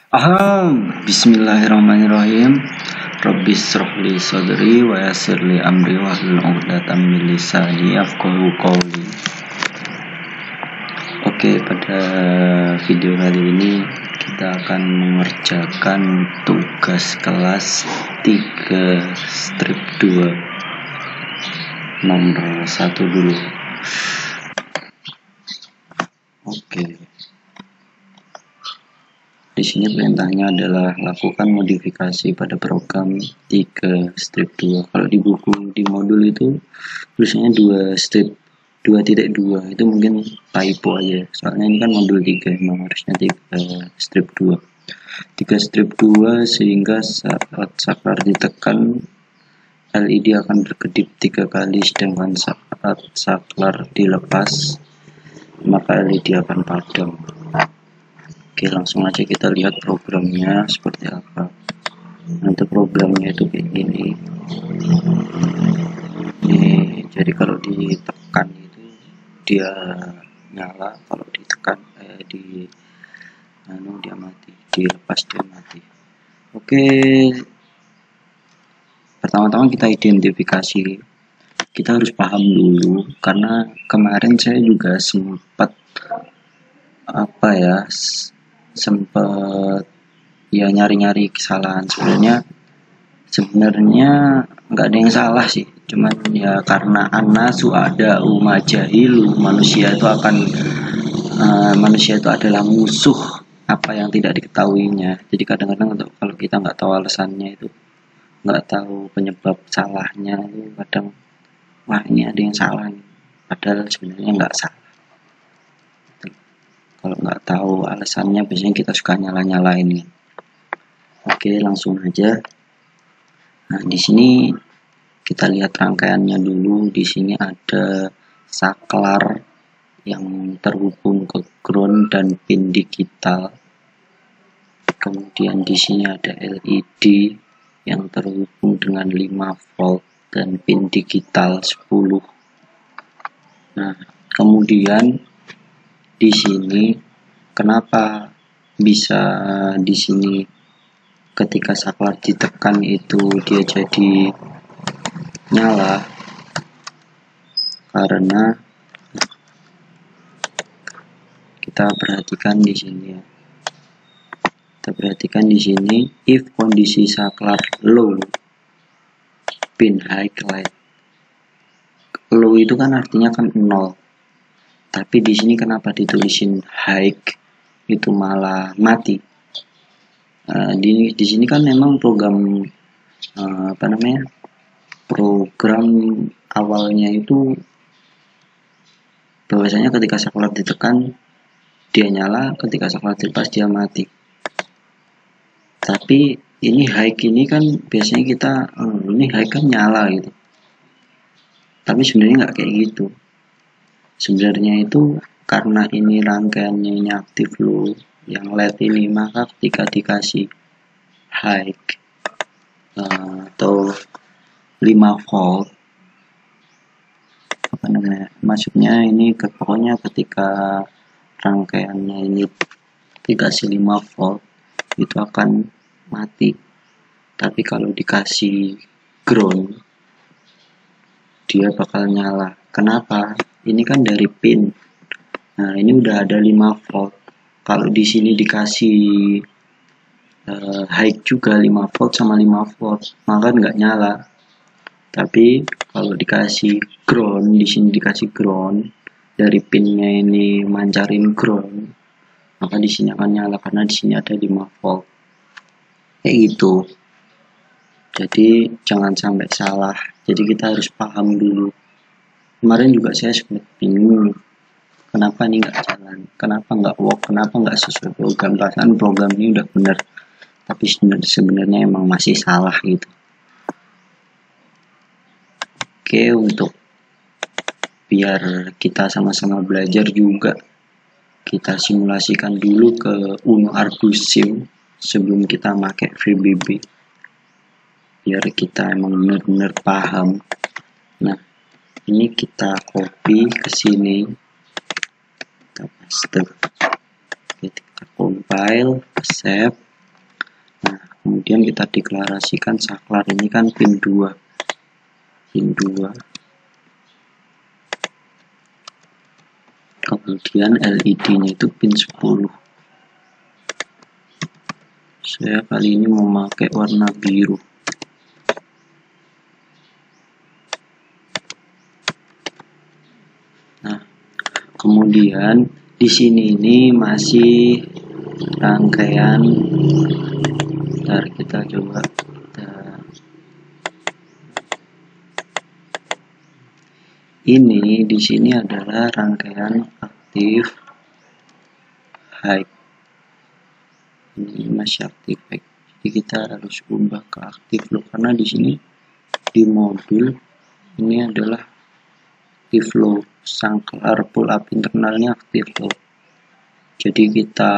Bismillahirrahmanirrahim. Rabbi shrahli sadri wa yassirli amri wahlul 'uqdatam min lisani yafqahu qawli. Oke, pada video kali ini kita akan mengerjakan tugas kelas 3 strip 2 nomor 1 dulu. Oke. Di sini perintahnya adalah lakukan modifikasi pada program 3 strip 2. Kalau di buku di modul itu tulisannya 2 strip 2.2, itu mungkin typo aja. Soalnya ini kan modul 3, memang harusnya 3 strip 2. 3 strip 2 sehingga saat saklar ditekan LED akan berkedip 3 kali, sedangkan saat saklar dilepas maka LED akan padam. Oke, langsung aja kita lihat programnya seperti apa. Nanti programnya itu kayak gini. Jadi kalau ditekan itu dia nyala, kalau ditekan dia mati, dilepas dia mati. Oke, pertama-tama kita identifikasi. Kita harus paham dulu, karena kemarin saya juga sempat nyari-nyari kesalahan. Sebenarnya nggak ada yang salah sih, cuman ya karena anasu ada umajahilu, manusia itu adalah musuh apa yang tidak diketahuinya. Jadi kadang-kadang kalau kita nggak tahu alasannya, itu nggak tahu penyebab salahnya, itu kadang wah ini ada yang salah nih, padahal sebenarnya nggak salah. Kalau nggak tahu alasannya biasanya kita suka nyala-nyalain. Oke, langsung aja. Nah, di sini kita lihat rangkaiannya dulu. Di sini ada saklar yang terhubung ke ground dan pin digital. Kemudian di sini ada LED yang terhubung dengan 5 volt dan pin digital 10. Nah, kemudian di sini kenapa bisa di sini ketika saklar ditekan itu dia jadi nyala? Karena kita perhatikan di sini ya. Kita perhatikan di sini, if kondisi saklar low, pin highlight. Low itu kan artinya kan 0. Tapi di sini kenapa ditulisin high itu malah mati? Di sini kan memang program program awalnya itu bahwasanya ketika saklar ditekan dia nyala, ketika saklar dilepas dia mati. Tapi ini high ini kan biasanya kita ini high kan nyala gitu. Tapi sebenarnya nggak kayak gitu. Sebenarnya itu karena ini rangkaiannya ini aktif low yang LED ini, maka ketika dikasih high atau 5 volt maksudnya ini pokoknya ketika rangkaiannya ini dikasih 5 volt itu akan mati. Tapi kalau dikasih ground dia bakal nyala. Kenapa? Ini kan dari pin. Nah, ini udah ada 5 volt. Kalau di sini dikasih high juga 5 volt sama 5 volt, maka nggak nyala. Tapi kalau dikasih ground, di sini dikasih ground, dari pinnya ini mancarin ground, maka di sini akan nyala karena di sini ada 5 volt. Kayak gitu. Jadi jangan sampai salah. Jadi kita harus paham dulu. Kemarin juga saya sempat bingung, kenapa ini nggak jalan, kenapa nggak work, kenapa nggak sesuai program. Perasaan program ini udah benar, tapi sebenarnya emang masih salah gitu. Oke, untuk biar kita sama-sama belajar juga, kita simulasikan dulu ke Uno Arduino Sim sebelum kita pakai VBB, biar kita emang benar-benar paham. Nah, ini kita copy ke sini, kita paste, kita compile, save, kemudian kita deklarasikan saklar ini kan pin 2, kemudian LED nya itu pin 10. Saya kali ini memakai warna biru. Nah, kemudian di sini ini masih rangkaian. Ntar kita coba. Ini di sini adalah rangkaian aktif high. Ini masih aktif high. Jadi kita harus ubah ke aktif low karena di sini di modul ini adalah aktif low, saklar pull up internalnya aktif low. Jadi kita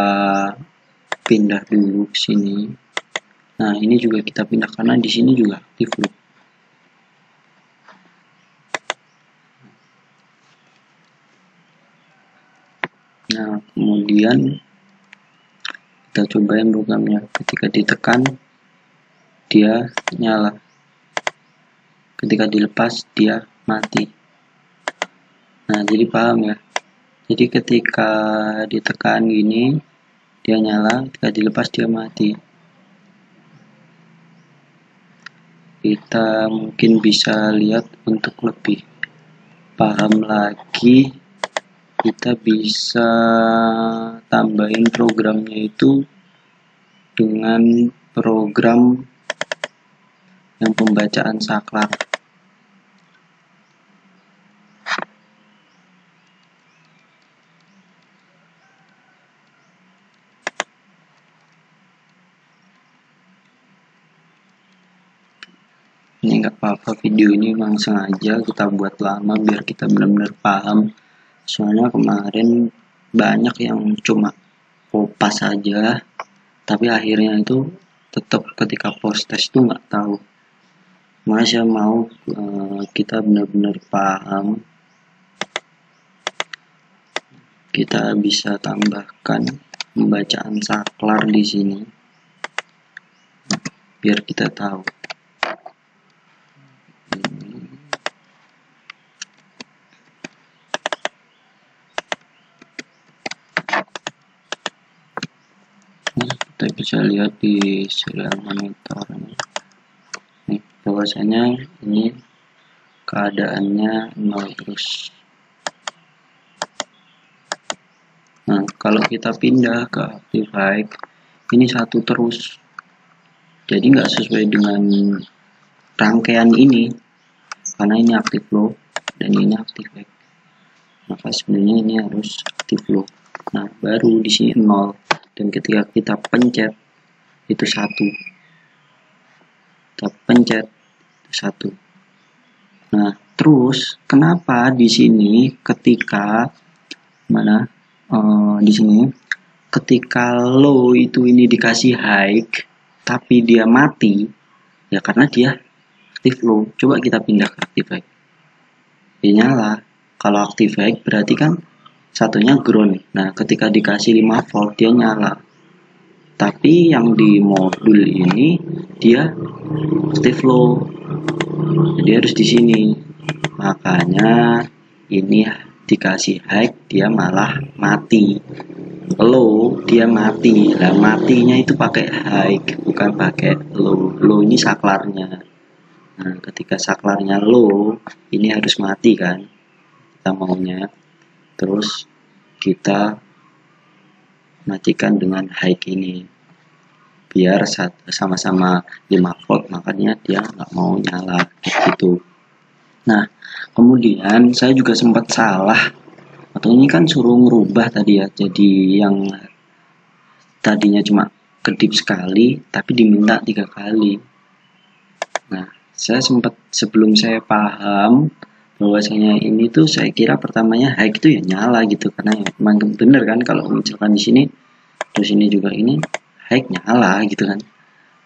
pindah dulu ke sini. Nah, ini juga kita pindah karena di sini juga aktif low. Nah, kemudian kita cobain programnya. Ketika ditekan dia nyala, ketika dilepas dia mati. Nah, jadi paham ya, jadi ketika ditekan gini dia nyala, ketika dilepas dia mati. Kita mungkin bisa lihat untuk lebih paham lagi, kita bisa tambahin programnya itu dengan program yang pembacaan saklar. Ini nggak apa-apa, video ini memang sengaja kita buat lama biar kita benar-benar paham. Soalnya kemarin banyak yang cuma kopas aja, tapi akhirnya itu tetap ketika post test tuh nggak tahu. Makanya mau kita benar-benar paham. Kita bisa tambahkan pembacaan saklar di sini biar kita tahu. Kita bisa lihat di serial monitor nih, bahwasanya ini keadaannya 0 terus. Nah, kalau kita pindah ke active high ini 1 terus, jadi nggak sesuai dengan rangkaian ini karena ini aktif low dan ini aktif high, maka sebenarnya ini harus aktif low. Nah, baru di sini 0, dan ketika kita pencet itu 1, kita pencet 1. Nah, terus kenapa di sini ketika di sini ketika low itu ini dikasih high tapi dia mati, ya karena dia aktif low. Coba kita pindah ke aktif high, dia nyala. Kalau aktif high berarti kan satunya ground. Nah, ketika dikasih 5 volt dia nyala. Tapi yang di modul ini dia aktif low, jadi harus di sini. Makanya ini dikasih high dia malah mati, low dia mati. Lah matinya itu pakai high bukan pakai low. Low ini saklarnya. Nah, ketika saklarnya low ini harus mati kan kita maunya. Terus kita matikan dengan high ini biar sama-sama 5 volt, makanya dia nggak mau nyala gitu. Nah, kemudian saya juga sempat salah, atau ini kan suruh merubah tadi ya, jadi yang tadinya cuma kedip sekali tapi diminta 3 kali. Nah, saya sempat sebelum saya paham bahwasanya ini tuh saya kira pertamanya high itu ya nyala gitu, karena memang bener kan kalau misalkan di sini terus ini juga ini high nyala gitu kan.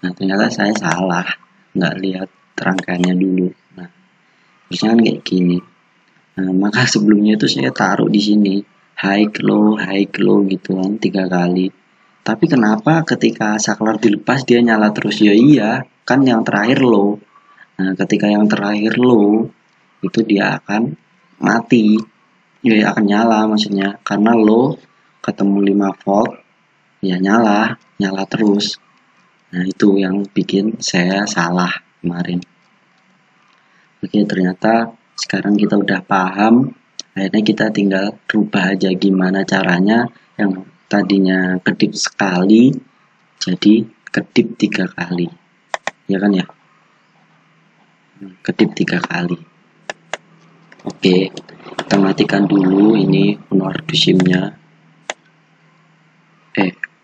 Nah, ternyata saya salah, nggak lihat rangkaiannya dulu. Nah, harusnya kan kayak gini. Nah, maka sebelumnya itu saya taruh di sini high low gitu kan 3 kali. Tapi kenapa ketika saklar dilepas dia nyala terus? Ya iya, kan yang terakhir low. Nah, ketika yang terakhir low, itu dia akan mati. Ya akan nyala maksudnya. Karena low ketemu 5 volt, ya nyala terus. Nah, itu yang bikin saya salah kemarin. Oke, ternyata sekarang kita udah paham. Akhirnya kita tinggal rubah aja gimana caranya yang tadinya kedip sekali jadi kedip 3 kali. Ya kan ya? Kedip 3 kali. Oke, kita matikan dulu ini penuh SIM-nya.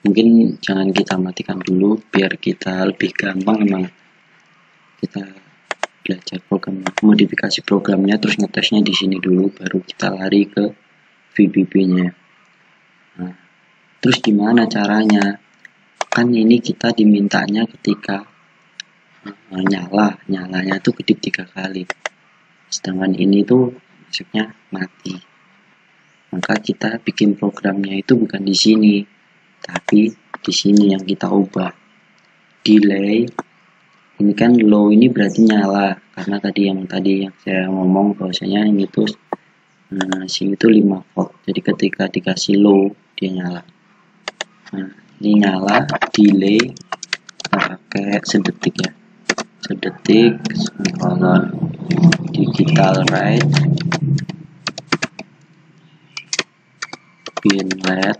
Mungkin jangan kita matikan dulu biar kita lebih gampang emang kita belajar program modifikasi programnya, terus ngetesnya di sini dulu baru kita lari ke VBB-nya. Nah, terus gimana caranya? Kan ini kita dimintanya ketika nyalanya tuh kedip 3 kali. Sedangkan ini tuh maksudnya mati. Maka kita bikin programnya itu bukan di sini, tapi di sini yang kita ubah. Delay ini kan low, ini berarti nyala karena tadi yang saya ngomong bahwasanya ini tuh sini tuh 5 volt. Jadi ketika dikasih low dia nyala. Nah, ini nyala, delay kita pakai sedetik ya. Sedetik semikolon digital write pin LED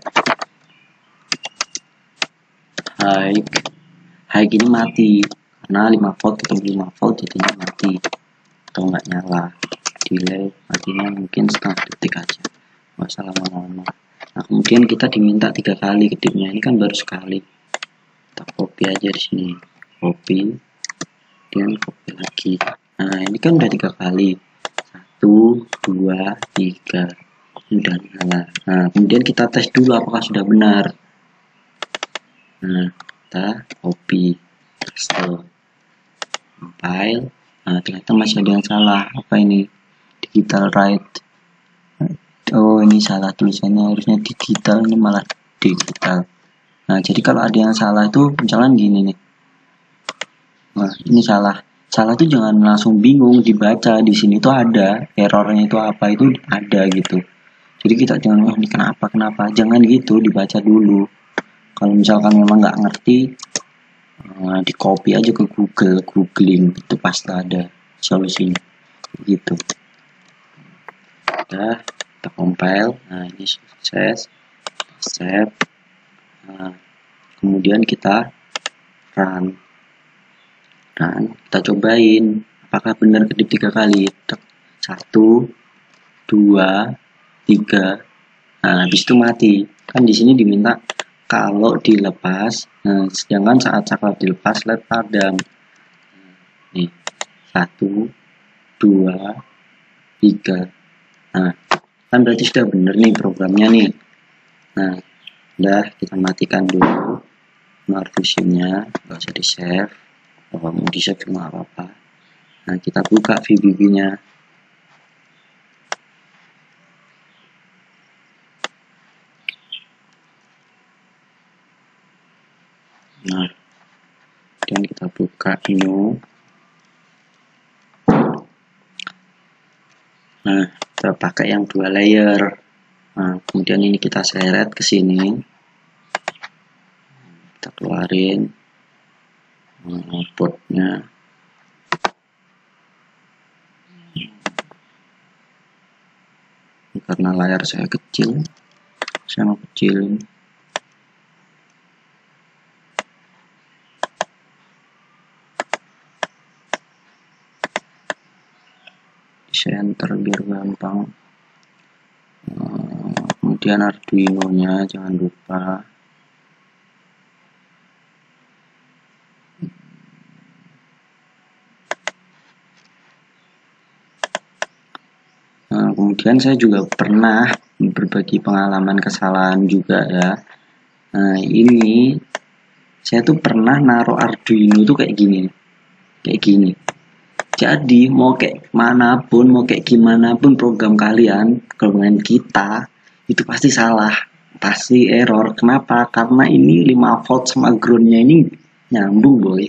high ini mati karena 5 volt ketemu 5 volt jadinya mati atau nggak nyala. Delay matinya mungkin setengah detik aja, nggak usah lama-lama. Nah, kemudian kita diminta 3 kali kedipnya, ini kan baru sekali. Kita copy aja di sini, copy dan copy lagi. Nah, ini kan udah 3 kali, 1 2 3 sudah nyala. Nah, kemudian kita tes dulu apakah sudah benar. Nah, kita copy, paste, compile. Nah, ternyata masih ada yang salah. Apa ini? Digital write. Oh, ini salah tulisannya, harusnya digital, ini malah digital. Nah, jadi kalau ada yang salah itu misalkan gini nih. Nah, ini salah. Salah itu jangan langsung bingung dibaca. Di sini tuh ada errornya, itu apa itu ada gitu. Jadi kita jangan ini kenapa, jangan gitu, dibaca dulu. Kalau misalkan memang nggak ngerti, di copy aja ke googling, itu pasti ada solusinya gitu. Udah kita compile. Nah, ini sukses, save. Nah, kemudian kita run, kita cobain apakah benar kedip 3 kali. 1 2 3. Nah, habis itu mati. Kan di sini diminta kalau dilepas. Nah, sedangkan saat saklar dilepas LED padam. Nih, 1 2 3. Nah, kan berarti sudah benar nih programnya nih. Nah, udah kita matikan dulu SIM-nya, nggak usah di save. Kalau mau di save cuma apa-apa. Nah, kita buka VBB-nya. Nah, kemudian kita buka new. Nah, kita pakai yang 2 layer. Nah, kemudian ini kita seret ke sini. Kita keluarin outputnya. Karena layar saya kecil, saya mau kecilin. Center biar gampang. Kemudian Arduino nya jangan lupa. Nah, kemudian saya juga pernah berbagi pengalaman kesalahan juga ya. Nah, ini saya tuh pernah naruh Arduino tuh kayak gini. Jadi mau kayak manapun, mau kayak gimana pun program kalian, kalau kita itu pasti salah. pasti error. Kenapa? Karena ini 5 volt sama groundnya ini nyambung boy.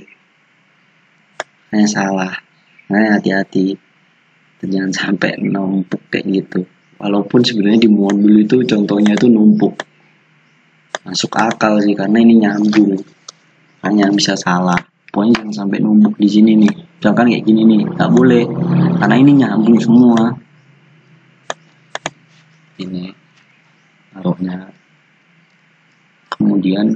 Nah, salah. Nah, hati-hati, jangan sampai numpuk kayak gitu. Walaupun sebenarnya di modul itu contohnya itu numpuk, masuk akal sih karena ini nyambung, hanya bisa salah. Pokoknya jangan sampai numpuk di sini nih. Misalkan kayak gini nih, nggak boleh karena ini nyambung semua. Ini taruhnya. Kemudian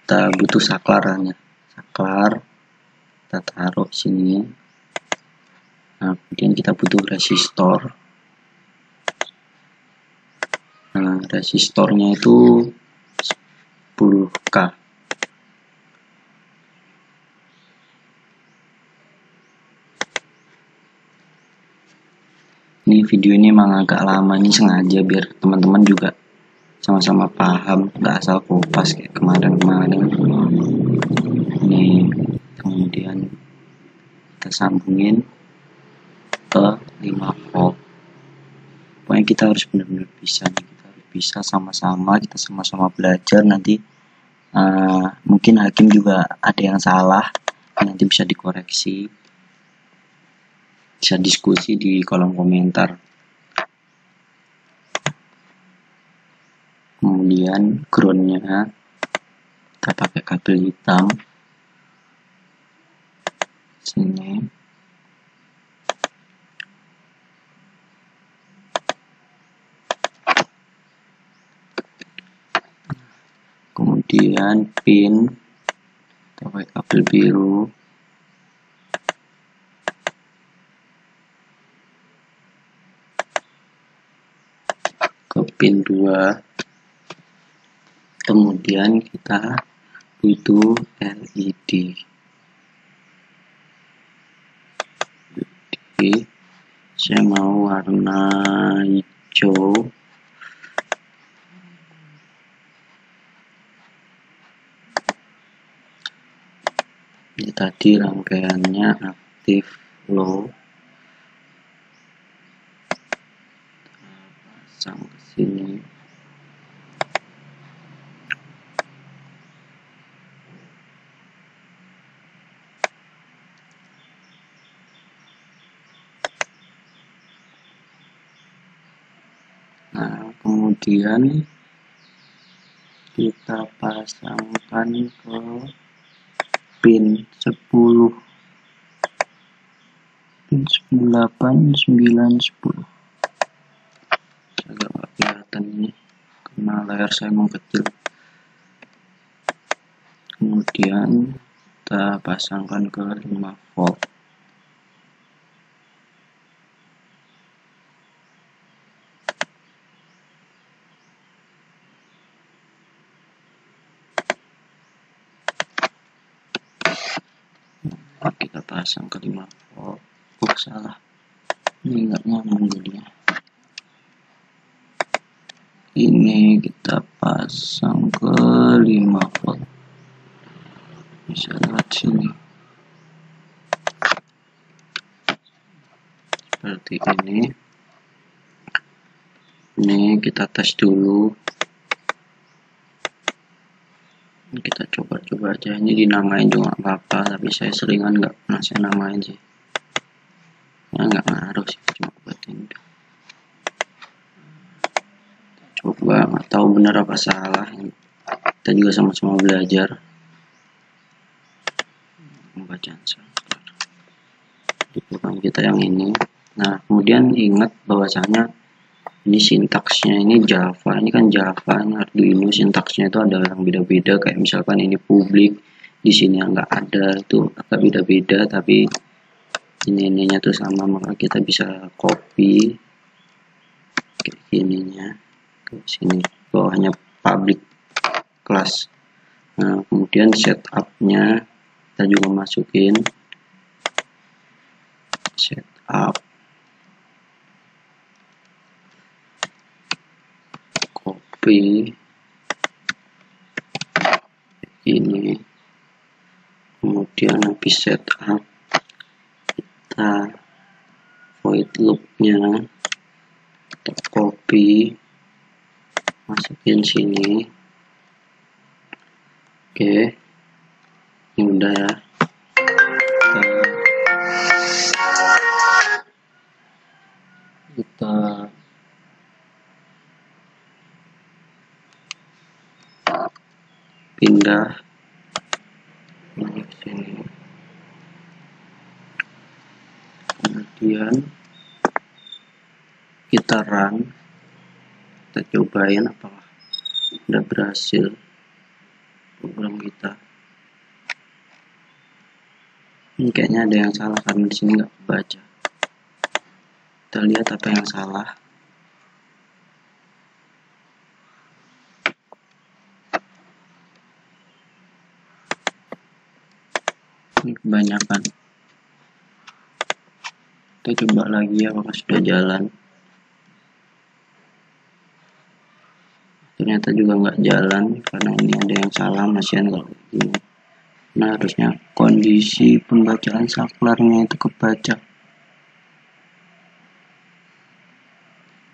kita butuh saklarnya. Saklar kita taruh sini. Nah, kemudian kita butuh resistor. Nah, resistornya itu 10K. Ini video ini emang agak lama, ini sengaja biar teman-teman juga sama-sama paham, nggak asal kopas kayak kemarin-kemarin. Ini kemudian kita sambungin ke 5 volt. Pokoknya kita harus benar-benar bisa nih, kita harus bisa sama-sama, kita sama-sama belajar. Nanti mungkin hakim juga ada yang salah, nanti bisa dikoreksi, bisa diskusi di kolom komentar. Kemudian groundnya kita pakai kabel hitam sini. Kemudian pin kita pakai kabel biru. Ke pin 2. Kemudian kita butuh LED. Jadi saya mau warna hijau. Ini tadi rangkaiannya aktif low. Pasang ke sini. Nah, kemudian kita pasangkan ke pin 10, pin 8, 9, 10. Agak nggak kelihatan ini karena layar saya emang kecil. Kemudian kita pasangkan ke 5 volt. Kita pasang ke 5 volt. Salah, ini nggak nyambung jadinya. Ini kita pasang ke 5 volt, bisa lewat sini seperti ini. Ini kita tes dulu, kita coba-coba aja. Ini dinamain juga nggak apa-apa, tapi saya seringan nggak pernah saya namain sih, ya nggak ngaruh sih, cuma buat ini. Coba, nggak tahu benar apa salah, kita juga sama-sama belajar pembacaan saklar. Bukan kita yang ini. Nah, kemudian ingat bahwasanya ini sintaksnya ini Java, ini kan Java, ini Arduino, sintaksnya itu ada yang beda-beda. Kayak misalkan ini publik, di sini yang nggak ada, itu agak beda-beda, tapi ininya tuh sama, maka kita bisa copy kayak ininya ke sini, bawahnya public class. Nah, kemudian setupnya kita juga masukin setup, copy ini, kemudian habis setup kita void loopnya kita copy, masukin sini. Oke, ini udah ya. Kita pindah ini ke sini. Kemudian kita run, kita cobain apakah udah berhasil program kita. Ini kayaknya ada yang salah karena di sini nggak kebaca. Kita lihat apa yang salah. Ini kebanyakan. Kita coba lagi apakah sudah jalan. Ternyata juga nggak jalan karena ini ada yang salah, masih kalau ini. Nah, harusnya kondisi pembacaan saklarnya itu kebaca.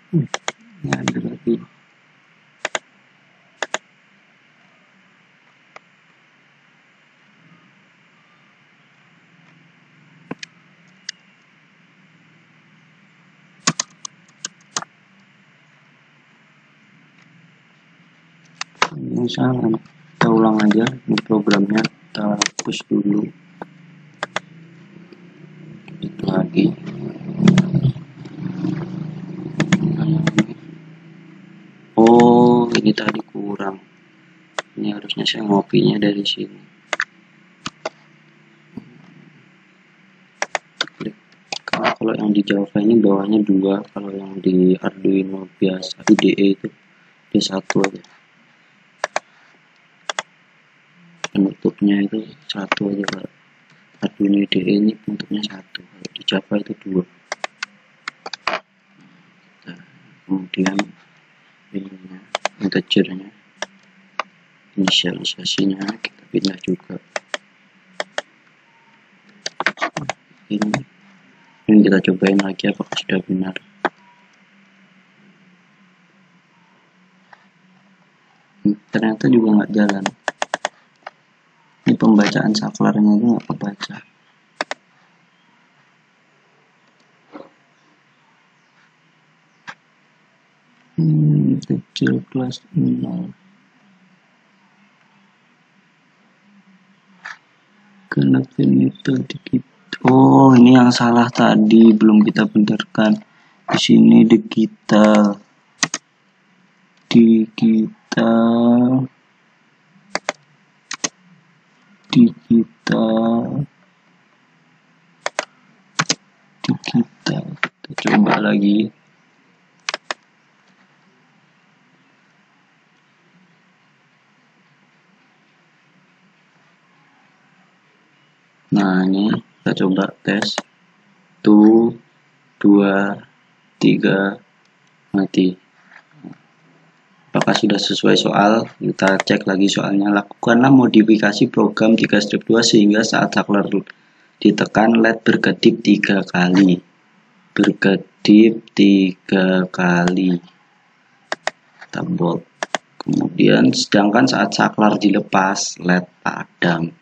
Ini ada lagi. Ini salah. Kita ulang aja ini programnya, kita hapus dulu. Itu lagi. Oh, ini tadi kurang. Ini harusnya saya ngopinya dari sini. Klik. Kalau yang di Java ini bawahnya 2, kalau yang di Arduino biasa IDE itu di 1 aja. Penutupnya itu 1 aja. Kalau Arduino IDE ini bentuknya 1, kalau di Java itu 2. Nah, kemudian ininya, integernya, inisialisasinya kita pindah juga. Ini kita cobain lagi apakah sudah benar. Ternyata juga nggak jalan. Ini pembacaan saklarnya itu nggak kebaca. Kecil plus 0. Karena finito dikit. Oh, ini yang salah tadi, belum kita benarkan. Di sini digital. Kita coba lagi. Nah, ini kita coba tes. 1, 2, 3, mati. Apakah sudah sesuai soal? Kita cek lagi soalnya. Lakukanlah modifikasi program 3-2 sehingga saat saklar ditekan LED berkedip 3 kali. Berkedip 3 kali. Kita bold. Kemudian sedangkan saat saklar dilepas LED padam.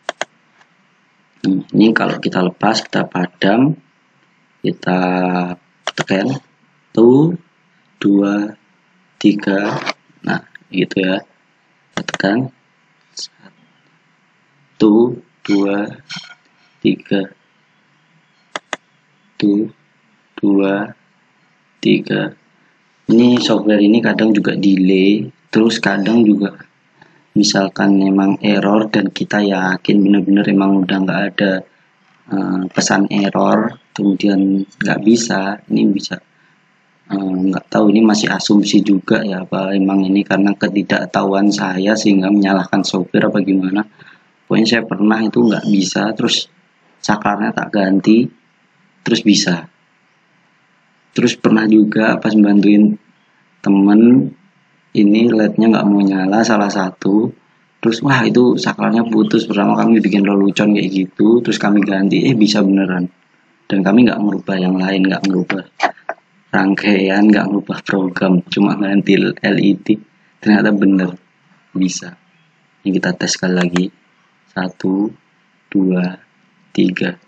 Ini kalau kita lepas, kita padam, kita tekan 1, 2, 3. Nah, gitu ya. Kita tekan 1, 2, 3. 1, 2, 3. Ini software ini kadang juga delay, terus kadang juga misalkan memang error dan kita yakin benar-benar emang udah nggak ada pesan error, kemudian nggak bisa, ini bisa nggak tahu, ini masih asumsi juga ya, apa emang ini karena ketidaktahuan saya sehingga menyalahkan software apa gimana. Pokoknya saya pernah itu nggak bisa, terus saklarnya tak ganti, terus bisa. Terus pernah juga pas bantuin temen, ini LED-nya nggak mau nyala salah satu, terus wah itu saklarnya putus. Pertama kami bikin lelucon kayak gitu, terus kami ganti, bisa beneran. Dan kami nggak merubah yang lain, nggak merubah rangkaian, nggak merubah program, cuma ganti LED. Ternyata bener, bisa. Ini kita tes sekali lagi. 1, 2, 3.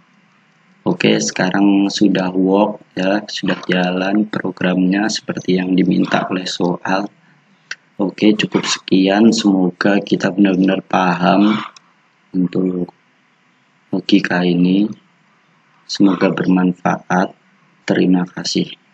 Oke, sekarang sudah work ya, sudah jalan programnya seperti yang diminta oleh soal. Oke, cukup sekian. Semoga kita benar-benar paham untuk logika ini. Semoga bermanfaat. Terima kasih.